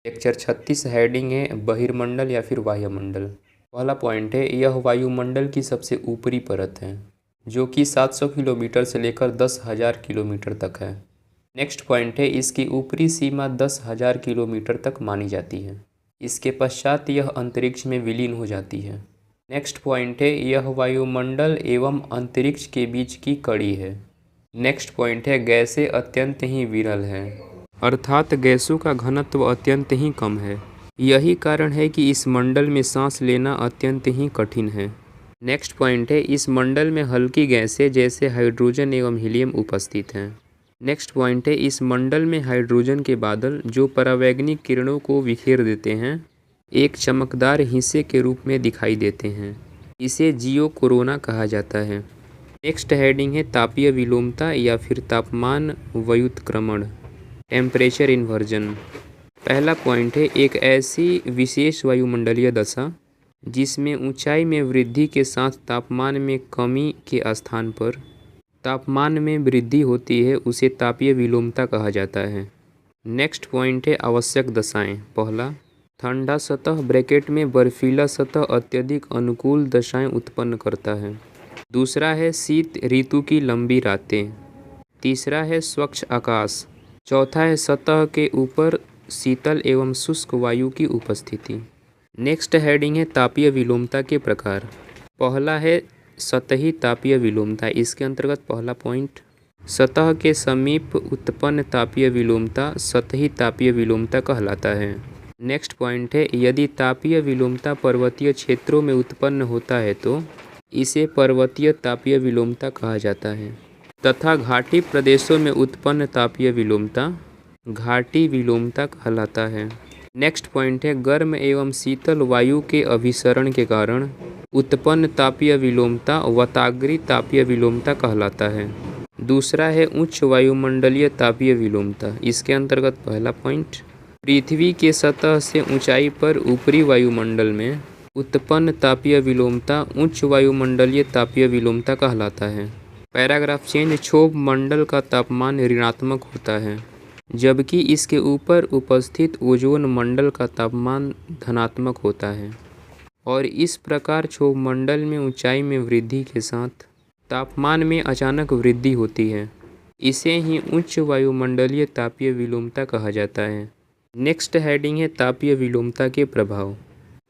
Lecture 36 heading है बहिर्मंडल या फिर वायुमंडल। पहला पॉइंट है, यह वायुमंडल की सबसे ऊपरी परत है जो कि 700 किलोमीटर से लेकर 10,000 किलोमीटर तक है। नेक्स्ट पॉइंट है, इसकी ऊपरी सीमा 10,000 किलोमीटर तक मानी जाती है। इसके पश्चात यह अंतरिक्ष में विलीन हो जाती है। नेक्स्ट पॉइंट है, यह वायुमंडल एवं अंतरिक्ष के बीच की कड़ी है। नेक्स्ट पॉइंट है, गैसें अत्यंत ही विरल हैं, अर्थात गैसों का घनत्व अत्यंत ही कम है। यही कारण है कि इस मंडल में सांस लेना अत्यंत ही कठिन है। नेक्स्ट पॉइंट है, इस मंडल में हल्की गैसें जैसे हाइड्रोजन एवं हीलियम उपस्थित हैं। नेक्स्ट पॉइंट है, इस मंडल में हाइड्रोजन के बादल जो परावैंगनिक किरणों को बिखेर देते हैं एक चमकदार हिस्से के रूप में दिखाई देते हैं। इसे जियो कोरोना कहा जाता है। नेक्स्ट हेडिंग है तापीय विलोमता या फिर तापमान व्युत्क्रमण, टेम्परेचर इन्वर्जन। पहला पॉइंट है, एक ऐसी विशेष वायुमंडलीय दशा जिसमें ऊंचाई में वृद्धि के साथ तापमान में कमी के स्थान पर तापमान में वृद्धि होती है, उसे तापीय विलोमता कहा जाता है। नेक्स्ट पॉइंट है आवश्यक दशाएं। पहला, ठंडा सतह ब्रैकेट में बर्फीला सतह अत्यधिक अनुकूल दशाएं उत्पन्न करता है। दूसरा है शीत ऋतु की लंबी रातें। तीसरा है स्वच्छ आकाश। चौथा है सतह के ऊपर शीतल एवं शुष्क वायु की उपस्थिति। नेक्स्ट हेडिंग है तापीय विलोमता के प्रकार। पहला है सतही तापीय विलोमता। इसके अंतर्गत पहला पॉइंट, सतह के समीप उत्पन्न तापीय विलोमता सतही तापीय विलोमता कहलाता है। नेक्स्ट पॉइंट है, यदि तापीय विलोमता पर्वतीय क्षेत्रों में उत्पन्न होता है तो इसे पर्वतीय तापीय विलोमता कहा जाता है तथा घाटी प्रदेशों में उत्पन्न तापीय विलोमता घाटी विलोमता कहलाता है। नेक्स्ट पॉइंट है, गर्म एवं शीतल वायु के अभिसरण के कारण उत्पन्न तापीय विलोमता वाताग्री तापीय विलोमता कहलाता है। दूसरा है उच्च वायुमंडलीय तापीय विलोमता। इसके अंतर्गत पहला पॉइंट, पृथ्वी के सतह से ऊंचाई पर ऊपरी वायुमंडल में उत्पन्न तापीय विलोमता उच्च वायुमंडलीय तापीय विलोमता कहलाता है। पैराग्राफ चेंज, क्षोभ मंडल का तापमान ऋणात्मक होता है जबकि इसके ऊपर उपस्थित ओजोन मंडल का तापमान धनात्मक होता है और इस प्रकार क्षोभ मंडल में ऊंचाई में वृद्धि के साथ तापमान में अचानक वृद्धि होती है। इसे ही उच्च वायुमंडलीय तापीय विलोमता कहा जाता है। नेक्स्ट हेडिंग है तापीय विलोमता के प्रभाव।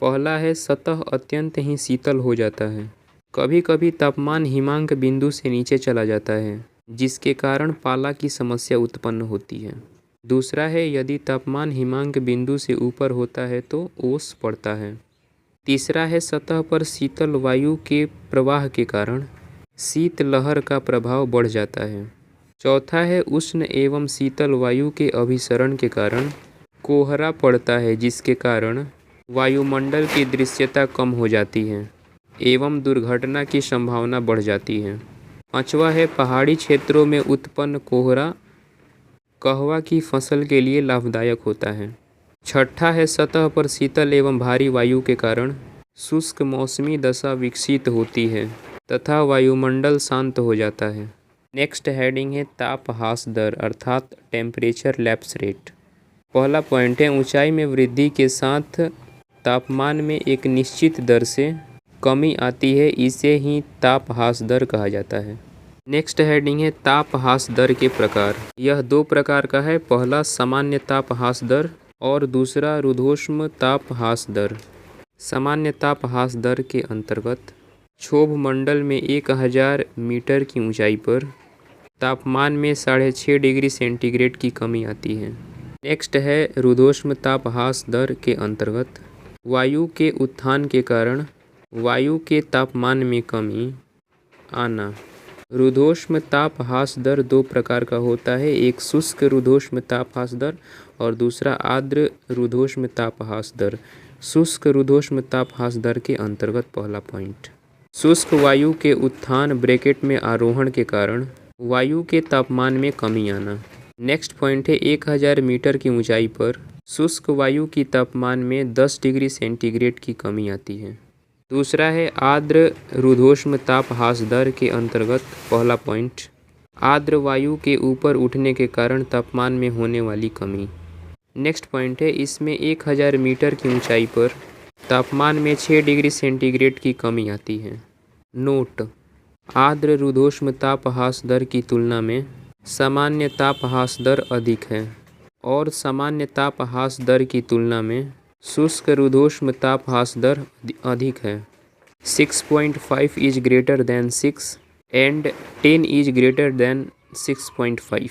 पहला है सतह अत्यंत ही शीतल हो जाता है। कभी कभी तापमान हिमांक बिंदु से नीचे चला जाता है जिसके कारण पाला की समस्या उत्पन्न होती है। दूसरा है, यदि तापमान हिमांक बिंदु से ऊपर होता है तो ओस पड़ता है। तीसरा है, सतह पर शीतल वायु के प्रवाह के कारण शीत लहर का प्रभाव बढ़ जाता है। चौथा है, उष्ण एवं शीतल वायु के अभिसरण के कारण कोहरा पड़ता है जिसके कारण वायुमंडल की दृश्यता कम हो जाती है एवं दुर्घटना की संभावना बढ़ जाती है। पांचवा है, पहाड़ी क्षेत्रों में उत्पन्न कोहरा कहवा की फसल के लिए लाभदायक होता है। छठा है, सतह पर शीतल एवं भारी वायु के कारण शुष्क मौसमी दशा विकसित होती है तथा वायुमंडल शांत हो जाता है। नेक्स्ट हेडिंग है ताप ह्रास दर अर्थात टेम्परेचर लैप्स रेट। पहला पॉइंट है, ऊंचाई में वृद्धि के साथ तापमान में एक निश्चित दर से कमी आती है, इसे ही ताप ह्रास दर कहा जाता है। नेक्स्ट हेडिंग है ताप ह्रास दर के प्रकार। यह दो प्रकार का है, पहला सामान्य ताप ह्रास दर और दूसरा रुद्धोष्म ताप ह्रास दर। सामान्य ताप ह्रास दर के अंतर्गत क्षोभ मंडल में 1000 मीटर की ऊंचाई पर तापमान में 6.5 डिग्री सेंटीग्रेड की कमी आती है। नेक्स्ट है रुद्धोष्म ताप ह्रास दर के अंतर्गत वायु के उत्थान के कारण वायु के तापमान में कमी आना। रुद्धोष्म ताप ह्रास दर दो प्रकार का होता है, एक शुष्क रुद्धोष्म ताप ह्रास दर और दूसरा आर्द्र रुद्धोष्म ताप ह्रास दर। शुष्क रुद्धोष्म ताप ह्रास दर के अंतर्गत पहला पॉइंट, शुष्क वायु के उत्थान ब्रैकेट में आरोहण के कारण वायु के तापमान में कमी आना। नेक्स्ट पॉइंट है 1000 मीटर की ऊंचाई पर शुष्क वायु की तापमान में 10 डिग्री सेंटीग्रेड की कमी आती है। दूसरा है आर्द्र रुद्धोष्म ताप ह्रास दर के अंतर्गत पहला पॉइंट, आर्द्र वायु के ऊपर उठने के कारण तापमान में होने वाली कमी। नेक्स्ट पॉइंट है, इसमें 1000 मीटर की ऊंचाई पर तापमान में 6 डिग्री सेंटीग्रेड की कमी आती है। नोट: आर्द्र रुद्धोष्म तापहास दर की तुलना में सामान्य तापहास दर अधिक है और सामान्य तापहास दर की तुलना में शुष्क रुद्धोष्म तापहास दर अधिक है। 6.5 is greater than 6 and 10 is greater than 6.5।